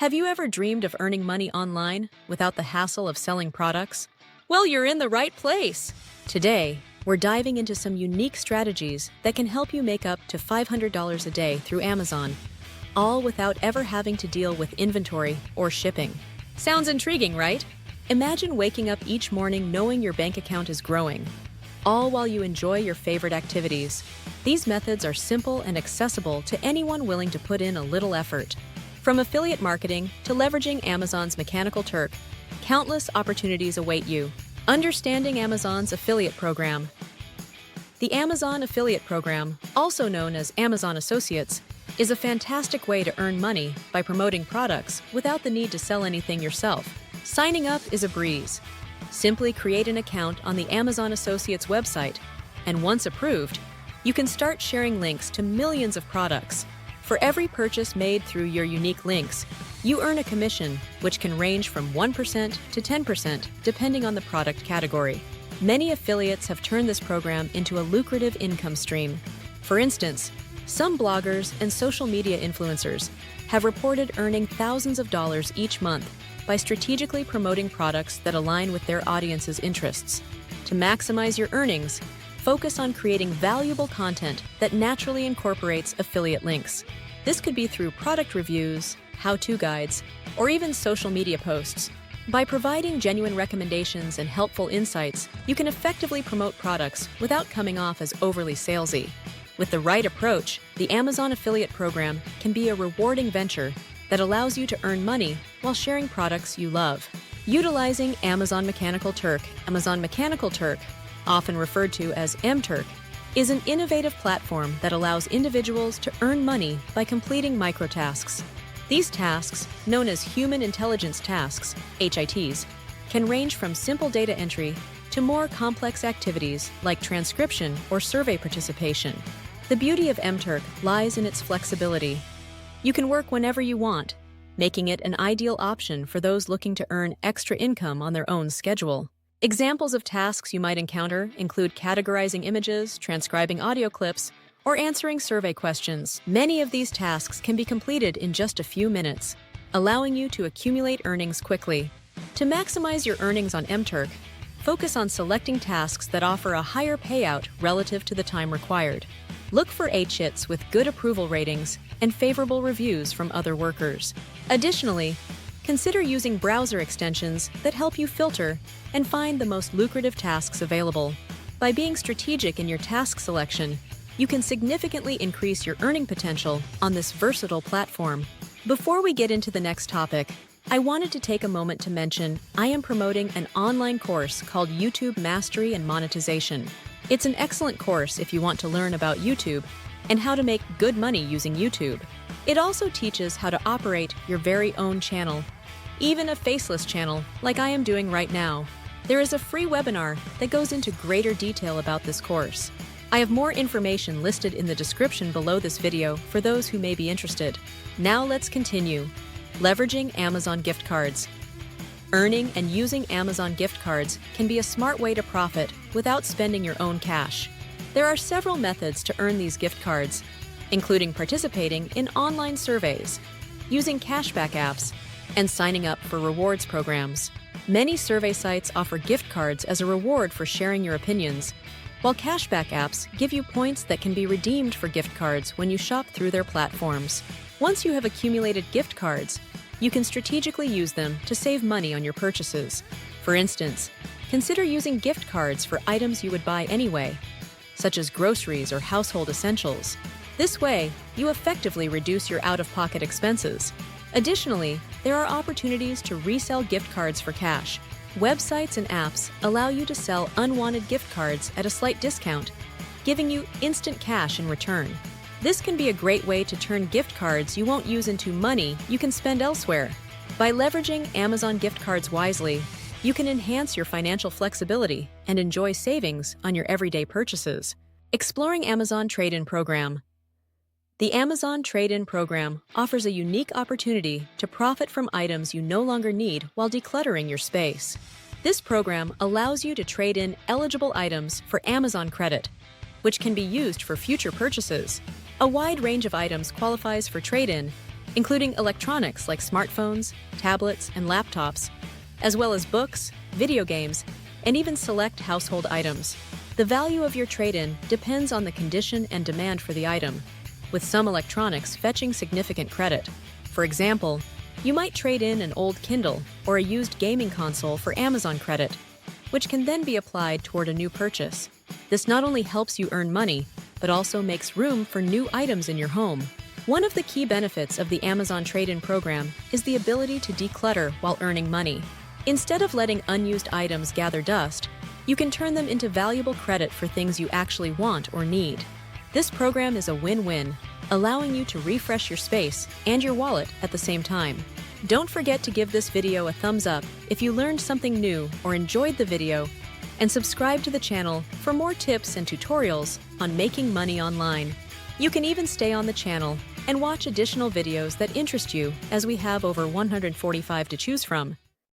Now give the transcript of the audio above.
Have you ever dreamed of earning money online without the hassle of selling products? Well, you're in the right place. Today, we're diving into some unique strategies that can help you make up to $500 a day through Amazon, all without ever having to deal with inventory or shipping. Sounds intriguing, right? Imagine waking up each morning knowing your bank account is growing, all while you enjoy your favorite activities. These methods are simple and accessible to anyone willing to put in a little effort. From affiliate marketing to leveraging Amazon's Mechanical Turk, countless opportunities await you. Understanding Amazon's affiliate program. The Amazon Affiliate Program, also known as Amazon Associates, is a fantastic way to earn money by promoting products without the need to sell anything yourself. Signing up is a breeze. Simply create an account on the Amazon Associates website, and once approved, you can start sharing links to millions of products. For every purchase made through your unique links, you earn a commission, which can range from 1% to 10%, depending on the product category. Many affiliates have turned this program into a lucrative income stream. For instance, some bloggers and social media influencers have reported earning thousands of dollars each month by strategically promoting products that align with their audience's interests. To maximize your earnings, focus on creating valuable content that naturally incorporates affiliate links. This could be through product reviews, how-to guides, or even social media posts. By providing genuine recommendations and helpful insights, you can effectively promote products without coming off as overly salesy. With the right approach, the Amazon Affiliate Program can be a rewarding venture that allows you to earn money while sharing products you love. Utilizing Amazon Mechanical Turk, often referred to as MTurk, is an innovative platform that allows individuals to earn money by completing microtasks. These tasks, known as human intelligence tasks, HITs, can range from simple data entry to more complex activities like transcription or survey participation. The beauty of MTurk lies in its flexibility. You can work whenever you want, making it an ideal option for those looking to earn extra income on their own schedule. Examples of tasks you might encounter include categorizing images, transcribing audio clips, or answering survey questions. Many of these tasks can be completed in just a few minutes, allowing you to accumulate earnings quickly. To maximize your earnings on MTurk, focus on selecting tasks that offer a higher payout relative to the time required. Look for HITs with good approval ratings and favorable reviews from other workers. Additionally, consider using browser extensions that help you filter and find the most lucrative tasks available. By being strategic in your task selection, you can significantly increase your earning potential on this versatile platform. Before we get into the next topic, I wanted to take a moment to mention I am promoting an online course called YouTube Mastery and Monetization. It's an excellent course if you want to learn about YouTube and how to make good money using YouTube. It also teaches how to operate your very own channel, even a faceless channel like I am doing right now. There is a free webinar that goes into greater detail about this course. I have more information listed in the description below this video for those who may be interested. Now let's continue. Leveraging Amazon gift cards. Earning and using Amazon gift cards can be a smart way to profit without spending your own cash. There are several methods to earn these gift cards, including participating in online surveys, using cashback apps, and signing up for rewards programs. Many survey sites offer gift cards as a reward for sharing your opinions, while cashback apps give you points that can be redeemed for gift cards when you shop through their platforms. Once you have accumulated gift cards, you can strategically use them to save money on your purchases. For instance, consider using gift cards for items you would buy anyway, such as groceries or household essentials. This way, you effectively reduce your out-of-pocket expenses. Additionally, there are opportunities to resell gift cards for cash. Websites and apps allow you to sell unwanted gift cards at a slight discount, giving you instant cash in return. This can be a great way to turn gift cards you won't use into money you can spend elsewhere. By leveraging Amazon gift cards wisely, you can enhance your financial flexibility and enjoy savings on your everyday purchases. Exploring Amazon Trade-in Program. The Amazon Trade-in Program offers a unique opportunity to profit from items you no longer need while decluttering your space. This program allows you to trade in eligible items for Amazon credit, which can be used for future purchases. A wide range of items qualifies for trade-in, including electronics like smartphones, tablets, and laptops, as well as books, video games, and even select household items. The value of your trade-in depends on the condition and demand for the item, with some electronics fetching significant credit. For example, you might trade in an old Kindle or a used gaming console for Amazon credit, which can then be applied toward a new purchase. This not only helps you earn money, but also makes room for new items in your home. One of the key benefits of the Amazon trade-in program is the ability to declutter while earning money. Instead of letting unused items gather dust, you can turn them into valuable credit for things you actually want or need. This program is a win-win, allowing you to refresh your space and your wallet at the same time. Don't forget to give this video a thumbs up if you learned something new or enjoyed the video, and subscribe to the channel for more tips and tutorials on making money online. You can even stay on the channel and watch additional videos that interest you, as we have over 145 to choose from.